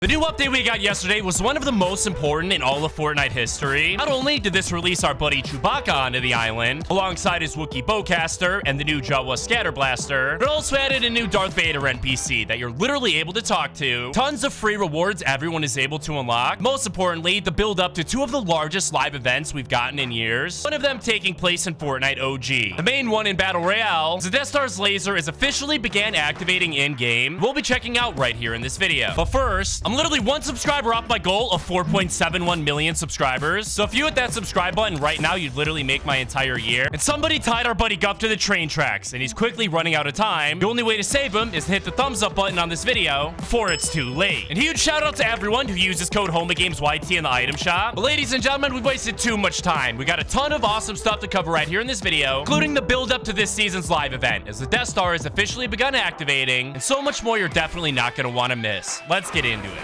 The new update we got yesterday was one of the most important in all of Fortnite history. Not only did this release our buddy Chewbacca onto the island, alongside his Wookiee bowcaster and the new Jawa scatter blaster, but also added a new Darth Vader NPC that you're literally able to talk to, tons of free rewards everyone is able to unlock, most importantly, the build up to two of the largest live events we've gotten in years, one of them taking place in Fortnite OG. The main one in Battle Royale, the Death Star's laser is officially began activating in-game. We'll be checking out right here in this video. But first, I'm literally one subscriber off my goal of 4.71 million subscribers. So if you hit that subscribe button right now, you'd literally make my entire year. And somebody tied our buddy Guff to the train tracks, and he's quickly running out of time. The only way to save him is to hit the thumbs up button on this video before it's too late. And huge shout out to everyone who uses code HOMAGAMESYT in the item shop. But ladies and gentlemen, we've wasted too much time. We got a ton of awesome stuff to cover right here in this video, including the build up to this season's live event, as the Death Star has officially begun activating, and so much more you're definitely not going to want to miss. Let's get into it.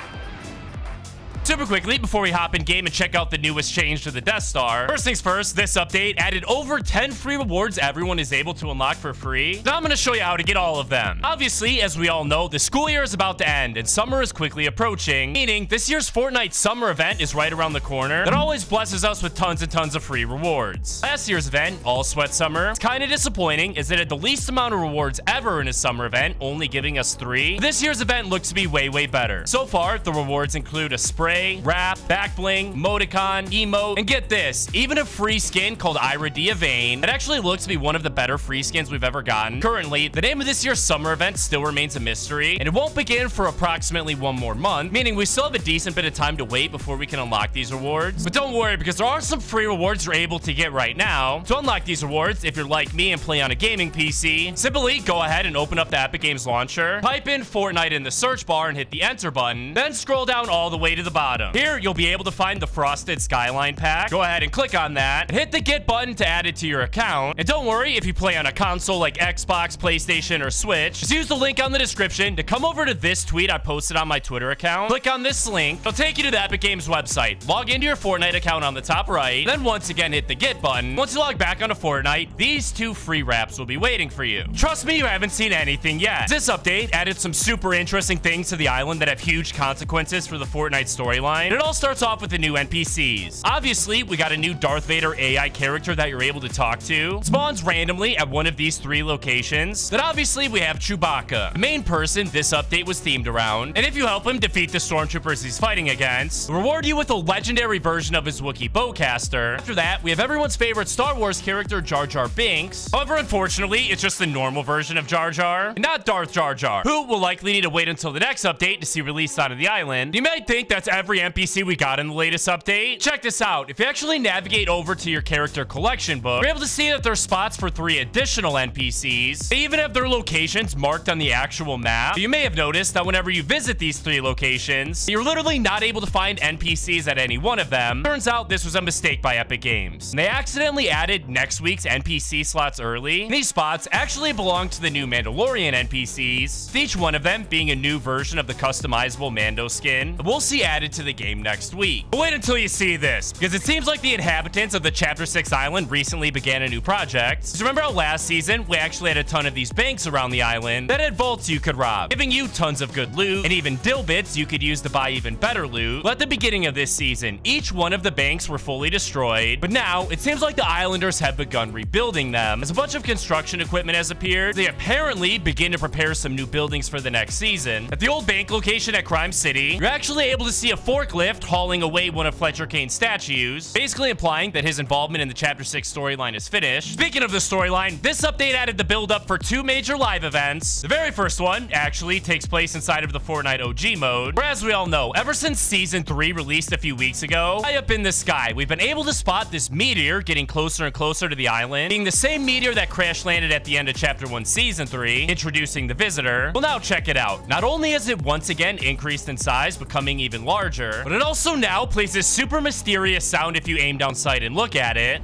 Super quickly, before we hop in game and check out the newest change to the Death Star, first things first, this update added over 10 free rewards everyone is able to unlock for free. Now I'm going to show you how to get all of them. Obviously, as we all know, the school year is about to end and summer is quickly approaching, meaning this year's Fortnite summer event is right around the corner. That always blesses us with tons and tons of free rewards. Last year's event, All Sweat Summer, it's kind of disappointing as it had the least amount of rewards ever in a summer event, only giving us 3. This year's event looks to be way better. So far, the rewards include a spray, wrap, back bling, emoticon, emote, and get this, even a free skin called Iridia Vane. It actually looks to be one of the better free skins we've ever gotten. Currently, the name of this year's summer event still remains a mystery, and it won't begin for approximately 1 more month, meaning we still have a decent bit of time to wait before we can unlock these rewards. But don't worry, because there are some free rewards you're able to get right now. To unlock these rewards, if you're like me and play on a gaming PC, simply go ahead and open up the Epic Games launcher, type in Fortnite in the search bar and hit the enter button, then scroll down all the way to the bottom. Here, you'll be able to find the Frosted Skyline pack. Go ahead and click on that and hit the get button to add it to your account. And don't worry if you play on a console like Xbox, PlayStation, or Switch. Just use the link on the description to come over to this tweet I posted on my Twitter account. Click on this link. It'll take you to the Epic Games website. Log into your Fortnite account on the top right. Then once again, hit the get button. Once you log back onto Fortnite, these 2 free wraps will be waiting for you. Trust me, you haven't seen anything yet. This update added some super interesting things to the island that have huge consequences for the Fortnite storyline. It all starts off with the new NPCs. Obviously, we got a new Darth Vader AI character that you're able to talk to. Spawns randomly at one of these 3 locations. Then obviously, we have Chewbacca, the main person this update was themed around. And if you help him defeat the stormtroopers he's fighting against, we'll reward you with a legendary version of his Wookiee bowcaster. After that, we have everyone's favorite Star Wars character, Jar Jar Binks. However, unfortunately, it's just the normal version of Jar Jar, and not Darth Jar Jar, who will likely need to wait until the next update to see released onto the island. You might think that's every NPC we got in the latest update. Check this out. If you actually navigate over to your character collection book, you're able to see that there's spots for 3 additional NPCs. They even have their locations marked on the actual map. But you may have noticed that whenever you visit these 3 locations, you're literally not able to find NPCs at any one of them. Turns out this was a mistake by Epic Games. And they accidentally added next week's NPC slots early. And these spots actually belong to the new Mandalorian NPCs, with each one of them being a new version of the customizable Mando skin that we'll see added to the game next week. But wait until you see this, because it seems like the inhabitants of the Chapter 6 island recently began a new project. So remember how last season we actually had a ton of these banks around the island that had vaults you could rob, giving you tons of good loot and even dill bits you could use to buy even better loot? Well, at the beginning of this season, each one of the banks were fully destroyed, but now it seems like the islanders have begun rebuilding them. As a bunch of construction equipment has appeared, they apparently begin to prepare some new buildings for the next season. At the old bank location at Crime City, you're actually able to see a forklift hauling away one of Fletcher Kane's statues, basically implying that his involvement in the Chapter 6 storyline is finished. Speaking of the storyline, this update added the build up for 2 major live events. The very first one actually takes place inside of the Fortnite OG mode, where as we all know, ever since Season 3 released a few weeks ago, high up in the sky, we've been able to spot this meteor getting closer and closer to the island, being the same meteor that crash landed at the end of Chapter 1 Season 3, introducing the visitor. Well, now check it out. Not only has it once again increased in size, becoming even larger, but it also now plays this super mysterious sound if you aim down sight and look at it.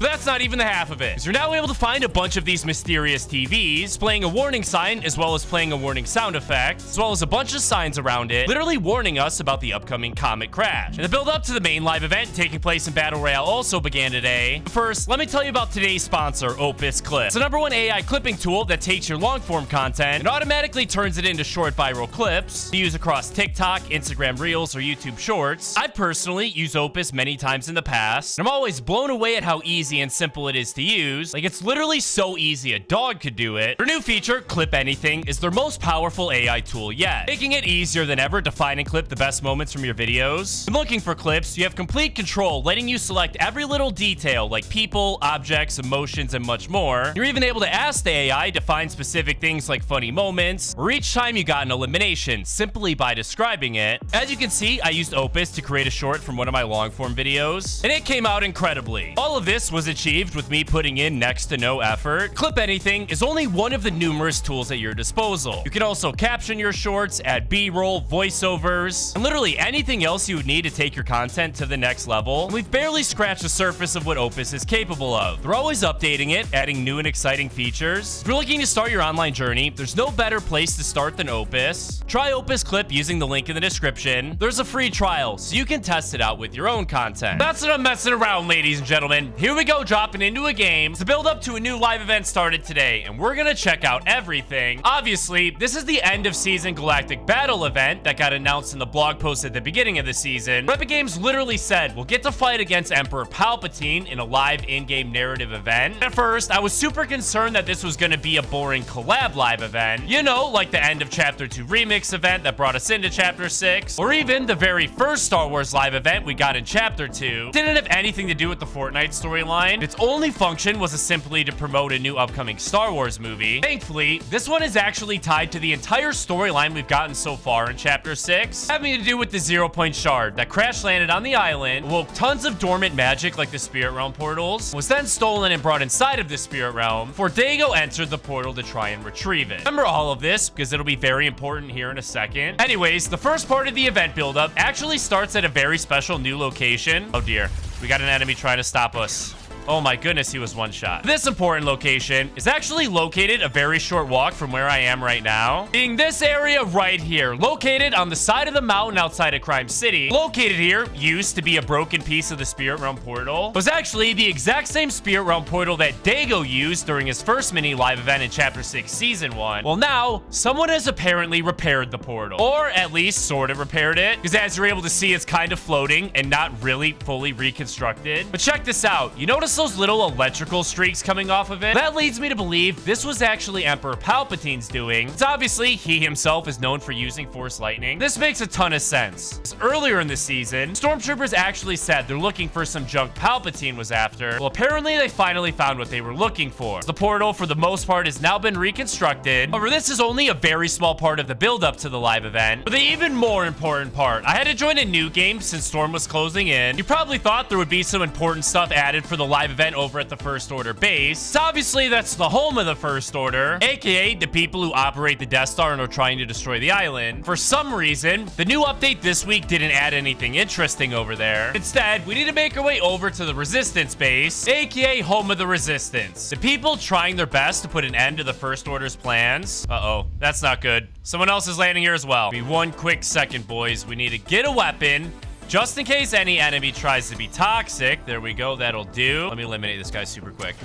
But that's not even the half of it, 'cause you're now able to find a bunch of these mysterious TVs, playing a warning sign, as well as playing a warning sound effect, as well as a bunch of signs around it, literally warning us about the upcoming comet crash. And the build up to the main live event taking place in Battle Royale also began today. But first, let me tell you about today's sponsor, Opus Clip. It's the #1 AI clipping tool that takes your long form content and automatically turns it into short viral clips to use across TikTok, Instagram Reels, or YouTube Shorts. I've personally used Opus many times in the past, and I'm always blown away at how easy and simple it is to use. Like, it's literally so easy a dog could do it. Their new feature, Clip Anything, is their most powerful AI tool yet, making it easier than ever to find and clip the best moments from your videos. When looking for clips, you have complete control, letting you select every little detail like people, objects, emotions, and much more. You're even able to ask the AI to find specific things like funny moments, or each time you got an elimination, simply by describing it. As you can see, I used Opus to create a short from one of my long form videos, and it came out incredibly. All of this was achieved with me putting in next to no effort. Clip Anything is only one of the numerous tools at your disposal. You can also caption your shorts, add B-roll, voiceovers, and literally anything else you would need to take your content to the next level. And we've barely scratched the surface of what Opus is capable of. They're always updating it, adding new and exciting features. If you're looking to start your online journey, there's no better place to start than Opus. Try Opus Clip using the link in the description. There's a free trial, so you can test it out with your own content. That's what I'm messing around, ladies and gentlemen. Here we go, dropping into a game. The build up to a new live event started today, and we're gonna check out everything. Obviously, this is the end of season Galactic battle event that got announced in the blog post at the beginning of the season. Epic Games literally said, we'll get to fight against Emperor Palpatine in a live in-game narrative event. At first, I was super concerned that this was gonna be a boring collab live event. You know, like the end of Chapter 2 Remix event that brought us into Chapter 6, or even the very first Star Wars live event we got in Chapter 2. It didn't have anything to do with the Fortnite storyline. Its only function was simply to promote a new upcoming Star Wars movie. Thankfully, this one is actually tied to the entire storyline we've gotten so far in Chapter 6, having to do with the 0-point shard that crash landed on the island, awoke tons of dormant magic like the Spirit Realm portals, was then stolen and brought inside of the Spirit Realm before Dago entered the portal to try and retrieve it. Remember all of this because it'll be very important here in a second. Anyways, the first part of the event buildup actually starts at a very special new location. Oh dear, we got an enemy trying to stop us. Oh my goodness, he was one shot. This important location is actually located a very short walk from where I am right now, being this area right here, located on the side of the mountain outside of Crime City. Located here used to be a broken piece of the Spirit Realm portal. Was actually the exact same Spirit Realm portal that Dago used during his first mini live event in Chapter 6 Season 1. Well, now someone has apparently repaired the portal, or at least sort of repaired it, because as you're able to see, it's kind of floating and not really fully reconstructed. But check this out. You notice those little electrical streaks coming off of it? That leads me to believe this was actually Emperor Palpatine's doing. It's obviously he himself is known for using Force Lightning. This makes a ton of sense. Earlier in the season, Stormtroopers actually said they're looking for some junk Palpatine was after. Well, apparently they finally found what they were looking for. The portal, for the most part, has now been reconstructed. However, this is only a very small part of the build up to the live event. But the even more important part, I had to join a new game since Storm was closing in. You probably thought there would be some important stuff added for the live event over at the First Order base. So obviously, that's the home of the First Order, aka the people who operate the Death Star and are trying to destroy the island. For some reason, the new update this week didn't add anything interesting over there. Instead, we need to make our way over to the Resistance base, aka home of the Resistance. The people trying their best to put an end to the First Order's plans. Uh-oh, that's not good. Someone else is landing here as well. Give me one quick second, boys. We need to get a weapon, just in case any enemy tries to be toxic. There we go. That'll do. Let me eliminate this guy super quick.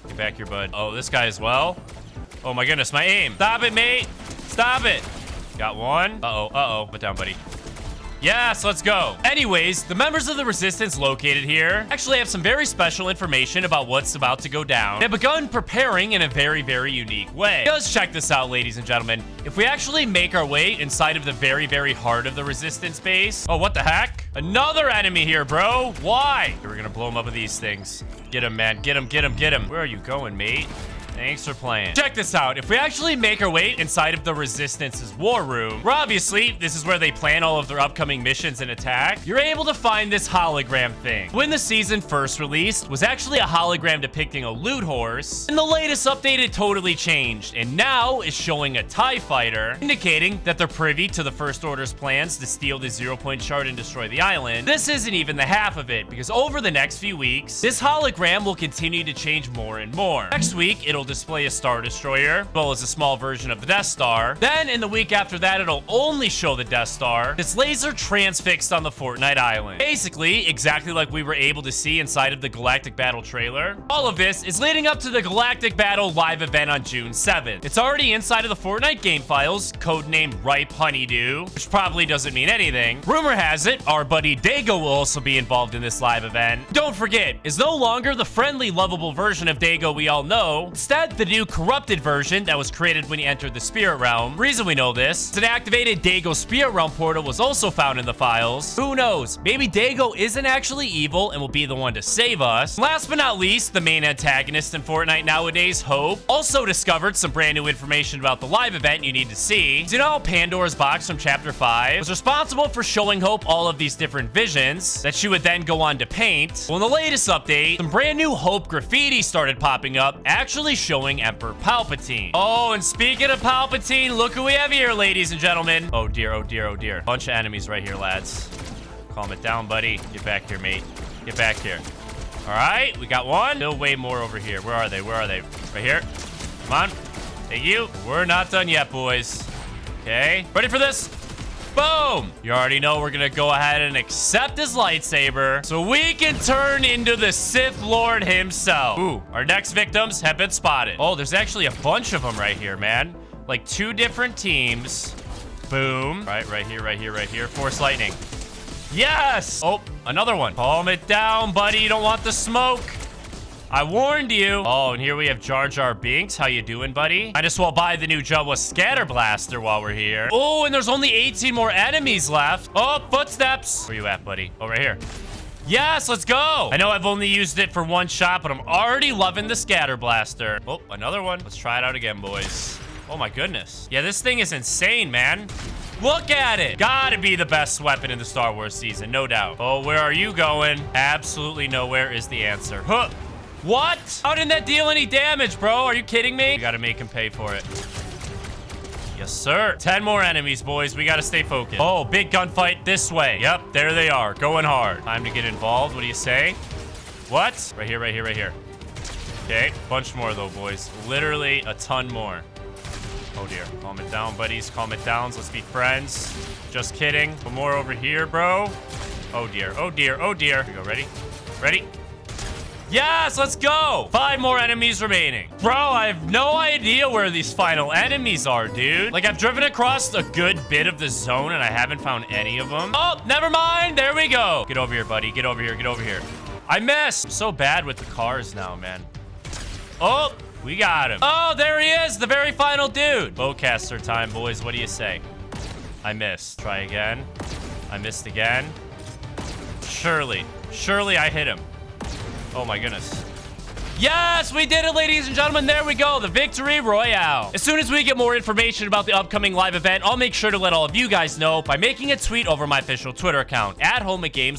Get back here, bud. Oh, this guy as well. Oh my goodness, my aim. Stop it, mate. Stop it. Got one. Uh-oh. Put down, buddy. Yes, let's go. Anyways, the members of the Resistance located here actually have some very special information about what's about to go down. They've begun preparing in a very, very unique way. Let's check this out, ladies and gentlemen. If we actually make our way inside of the very, very heart of the Resistance base. Oh, what the heck? Another enemy here, bro. Why? We're gonna blow him up with these things. Get him, man. Get him. Where are you going, mate? Thanks for playing. Check this out. If we actually make our way inside of the Resistance's war room, where obviously this is where they plan all of their upcoming missions and attack, you're able to find this hologram thing. When the season first released, was actually a hologram depicting a loot horse. In the latest update, it totally changed, and now is showing a TIE fighter, indicating that they're privy to the First Order's plans to steal the 0-point shard and destroy the island. This isn't even the half of it, because over the next few weeks, this hologram will continue to change more and more. Next week, it'll display a Star Destroyer, as well as a small version of the Death Star. Then, in the week after that, it'll only show the Death Star. It's laser transfixed on the Fortnite island. Basically, exactly like we were able to see inside of the Galactic Battle trailer. All of this is leading up to the Galactic Battle live event on June 7th. It's already inside of the Fortnite game files, codenamed Ripe Honeydew, which probably doesn't mean anything. Rumor has it, our buddy Dago will also be involved in this live event. Don't forget, it's no longer the friendly, lovable version of Dago we all know. Instead, the new corrupted version that was created when he entered the Spirit Realm. The reason we know this, an activated Dago Spirit Realm portal was also found in the files. Who knows? Maybe Dago isn't actually evil and will be the one to save us. Last but not least, the main antagonist in Fortnite nowadays, Hope, also discovered some brand new information about the live event you need to see. Do you know how Pandora's box from Chapter 5 was responsible for showing Hope all of these different visions that she would then go on to paint? Well, in the latest update, some brand new Hope graffiti started popping up, actually showing Emperor Palpatine. Oh, and speaking of Palpatine, look who we have here, ladies and gentlemen. Oh dear, oh dear, oh dear. Bunch of enemies right here, lads. Calm it down, buddy. Get back here, mate. Get back here. All right, we got one. Still way more over here. Where are they? Where are they? Right here. Come on. Thank you. We're not done yet, boys. Okay. Ready for this? Boom! You already know we're gonna go ahead and accept his lightsaber so we can turn into the Sith Lord himself. Ooh, our next victims have been spotted. Oh, there's actually a bunch of them right here, man. Like 2 different teams. Boom. Right here, right here, right here. Force lightning. Yes! Oh, another one. Calm it down, buddy. You don't want the smoke. I warned you. Oh, and here we have Jar Jar Binks. How you doing, buddy? I just will buy the new Jawa Scatter Blaster while we're here. Oh, and there's only 18 more enemies left. Oh, footsteps. Where you at, buddy? Oh, right here. Yes, let's go. I know I've only used it for 1 shot, but I'm already loving the Scatter Blaster. Oh, another one. Let's try it out again, boys. Oh, my goodness. Yeah, this thing is insane, man. Look at it. Gotta be the best weapon in the Star Wars season, no doubt. Oh, where are you going? Absolutely nowhere is the answer. Huh. What? How didn't that deal any damage, bro? Are you kidding me? You gotta make him pay for it. Yes, sir. 10 more enemies, boys. We gotta stay focused. Oh, big gunfight this way. Yep, there they are. Going hard. Time to get involved. What do you say? What? Right here, right here, right here. Okay, bunch more, though, boys. Literally a ton more. Oh, dear. Calm it down, buddies. Calm it down. Let's be friends. Just kidding. One more over here, bro. Oh, dear. Oh, dear. Oh, dear. Here we go. Ready? Ready? Yes, let's go. 5 more enemies remaining. Bro, I have no idea where these final enemies are, dude. Like, I've driven across a good bit of the zone and I haven't found any of them. Oh, never mind. There we go. Get over here, buddy. Get over here. Get over here. I missed. I'm so bad with the cars now, man. Oh, we got him. Oh, there he is. The very final dude. Bowcaster time, boys. What do you say? I missed. Try again. I missed again. Surely I hit him. Oh my goodness. Yes, we did it, ladies and gentlemen. There we go. The victory royale. As soon as we get more information about the upcoming live event, I'll make sure to let all of you guys know by making a tweet over my official Twitter account, @HomeAtGames.